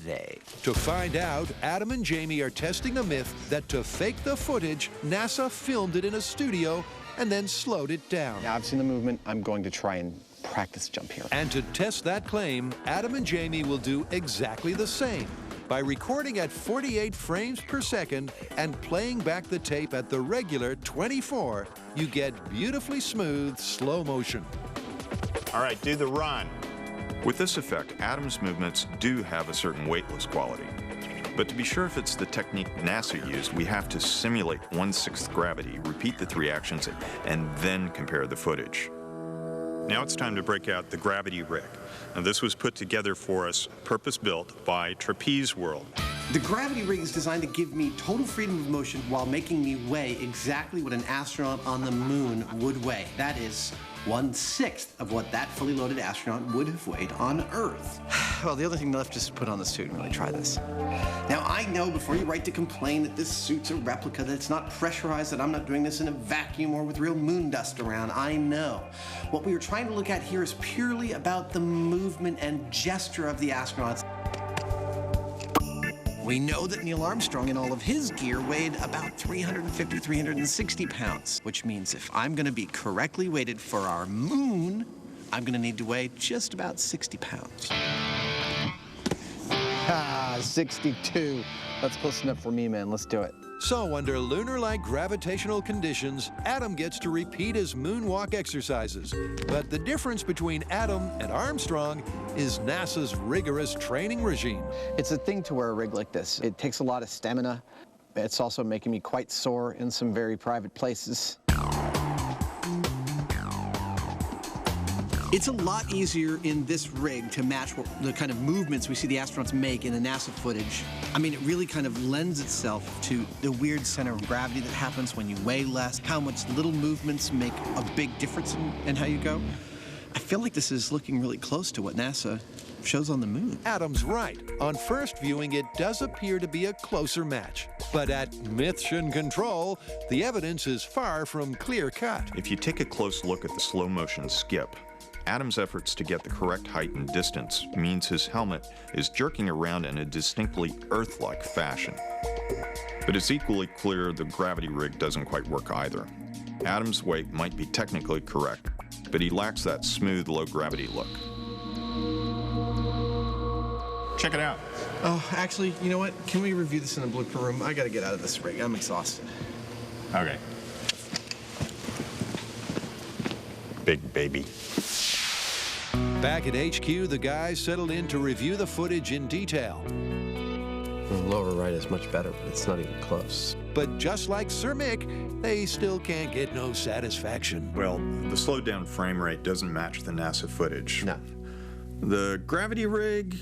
they? To find out, Adam and Jamie are testing a myth that to fake the footage, NASA filmed it in a studio and then slowed it down. Now I've seen the movement. I'm going to try and practice jump here. And to test that claim, Adam and Jamie will do exactly the same by recording at 48 frames per second and playing back the tape at the regular 24. You get beautifully smooth slow motion. All right, do the run. With this effect, Adam's movements do have a certain weightless quality. But to be sure if it's the technique NASA used, we have to simulate 1/6 gravity, repeat the 3 actions, and then compare the footage. Now it's time to break out the gravity rig. Now this was put together for us, purpose-built by Trapeze World. The gravity rig is designed to give me total freedom of motion while making me weigh exactly what an astronaut on the moon would weigh. That is 1/6 of what that fully loaded astronaut would have weighed on Earth. Well, the other thing left is to put on the suit and really try this. Now, I know before you write to complain that this suit's a replica, that it's not pressurized, that I'm not doing this in a vacuum or with real moon dust around. I know. What we were trying to look at here is purely about the movement and gesture of the astronauts. We know that Neil Armstrong and all of his gear weighed about 350, 360 pounds, which means if I'm going to be correctly weighted for our moon, I'm going to need to weigh just about 60 pounds. 62. That's close enough for me, man. Let's do it. So under lunar-like gravitational conditions, Adam gets to repeat his moonwalk exercises. But the difference between Adam and Armstrong is NASA's rigorous training regime. It's a thing to wear a rig like this. It takes a lot of stamina. It's also making me quite sore in some very private places. It's a lot easier in this rig to match the kind of movements we see the astronauts make in the NASA footage. I mean, it really kind of lends itself to the weird center of gravity that happens when you weigh less, how much little movements make a big difference in how you go. I feel like this is looking really close to what NASA shows on the moon. Adam's right. On first viewing, it does appear to be a closer match. But at Mission Control, the evidence is far from clear-cut. If you take a close look at the slow-motion skip, Adam's efforts to get the correct height and distance means his helmet is jerking around in a distinctly Earth-like fashion. But it's equally clear the gravity rig doesn't quite work either. Adam's weight might be technically correct, but he lacks that smooth, low-gravity look. Check it out. Oh, actually, you know what? Can we review this in the blooper room? I gotta get out of this rig. I'm exhausted. Okay. Big baby. Back at HQ, the guys settled in to review the footage in detail. The lower right is much better, but it's not even close. But just like Sir Mick, they still can't get no satisfaction. Well, the slowed down frame rate doesn't match the NASA footage. No. The gravity rig,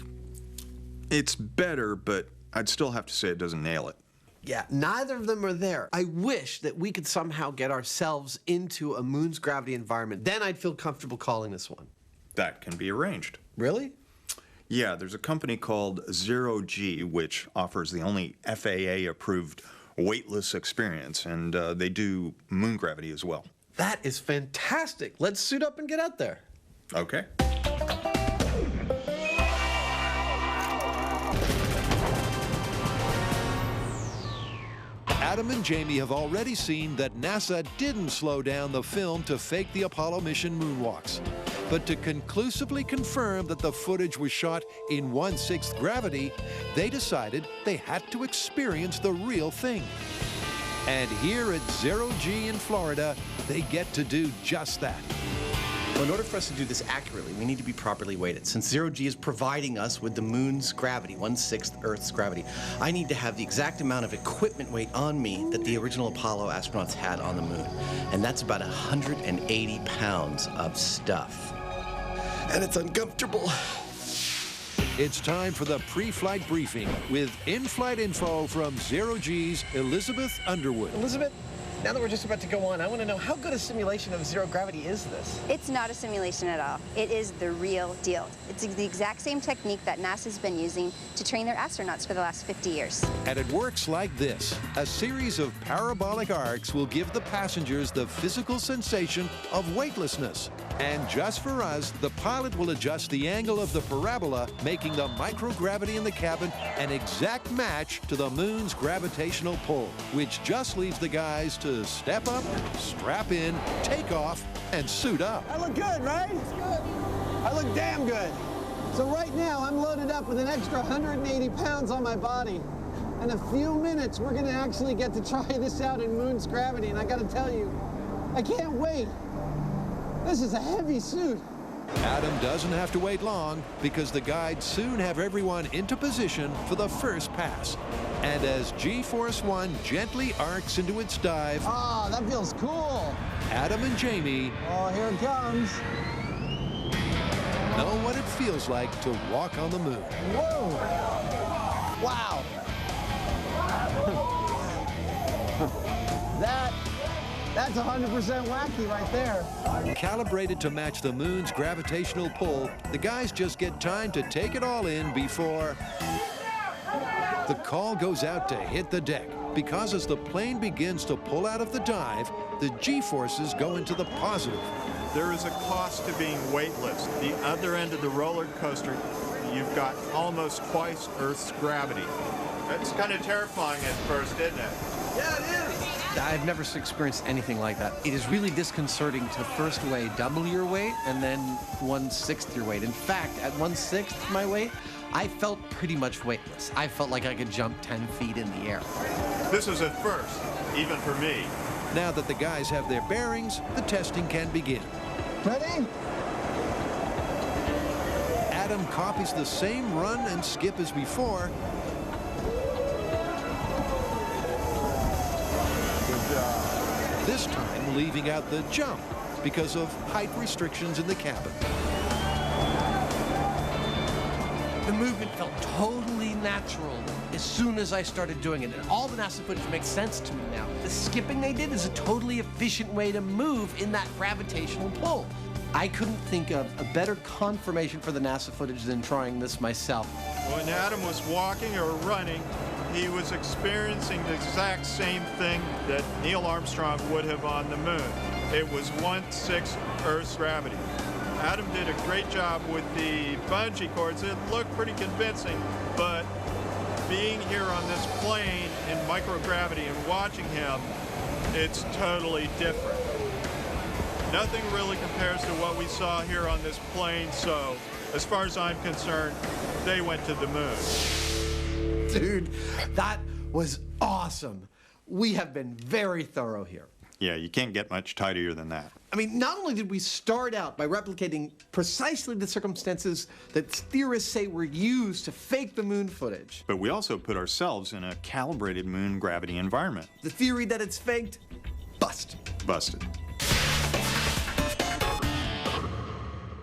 it's better, but I'd still have to say it doesn't nail it. Yeah, neither of them are there. I wish that we could somehow get ourselves into a moon's gravity environment. Then I'd feel comfortable calling this one. That can be arranged. Really? Yeah, there's a company called Zero G, which offers the only FAA-approved weightless experience, and they do moon gravity as well. That is fantastic. Let's suit up and get out there. Okay. Adam and Jamie have already seen that NASA didn't slow down the film to fake the Apollo mission moonwalks. But to conclusively confirm that the footage was shot in 1/6 gravity, they decided they had to experience the real thing. And here at Zero G in Florida, they get to do just that. Well, in order for us to do this accurately, we need to be properly weighted. Since Zero G is providing us with the moon's gravity, 1/6 Earth's gravity, I need to have the exact amount of equipment weight on me that the original Apollo astronauts had on the moon. And that's about 180 pounds of stuff. And it's uncomfortable. It's time for the pre-flight briefing with in-flight info from Zero G's Elizabeth Underwood. Elizabeth, now that we're just about to go on, I want to know, how good a simulation of zero gravity is this? It's not a simulation at all. It is the real deal. It's the exact same technique that NASA's been using to train their astronauts for the last 50 years. And it works like this. A series of parabolic arcs will give the passengers the physical sensation of weightlessness. And just for us, the pilot will adjust the angle of the parabola, making the microgravity in the cabin an exact match to the moon's gravitational pull, which just leaves the guys to step up, strap in, take off, and suit up. I look good, right? It's good. I look damn good. So right now, I'm loaded up with an extra 180 pounds on my body. In a few minutes, we're gonna actually get to try this out in moon's gravity, and I gotta tell you, I can't wait. This is a heavy suit. Adam doesn't have to wait long because the guides soon have everyone into position for the first pass. And as G-Force 1 gently arcs into its dive, Ah, that feels cool. Adam and Jamie Oh, here it comes. know what it feels like to walk on the moon. Whoa. Wow. That's 100% wacky right there. Calibrated to match the moon's gravitational pull, the guys just get time to take it all in before the call goes out to hit the deck. Because as the plane begins to pull out of the dive, the G-forces go into the positive. There is a cost to being weightless. The other end of the roller coaster, you've got almost twice Earth's gravity. That's kind of terrifying at first, isn't it? Yeah, it is. I've never experienced anything like that. It is really disconcerting to first weigh double your weight and then 1/6 your weight. In fact, at 1/6 my weight, I felt pretty much weightless. I felt like I could jump 10 feet in the air. This is a first, even for me. Now that the guys have their bearings, the testing can begin. Ready? Adam copies the same run and skip as before. This time leaving out the jump because of height restrictions in the cabin. The movement felt totally natural as soon as I started doing it, and all the NASA footage makes sense to me now. The skipping they did is a totally efficient way to move in that gravitational pull. I couldn't think of a better confirmation for the NASA footage than trying this myself. When Adam was walking or running, he was experiencing the exact same thing that Neil Armstrong would have on the moon. It was 1/6 Earth's gravity. Adam did a great job with the bungee cords. It looked pretty convincing, but being here on this plane in microgravity and watching him, it's totally different. Nothing really compares to what we saw here on this plane, so as far as I'm concerned, they went to the moon. Dude, that was awesome. We have been very thorough here. Yeah, you can't get much tidier than that. I mean, not only did we start out by replicating precisely the circumstances that theorists say were used to fake the moon footage, But we also put ourselves in a calibrated moon gravity environment. the theory that it's faked, busted. Busted.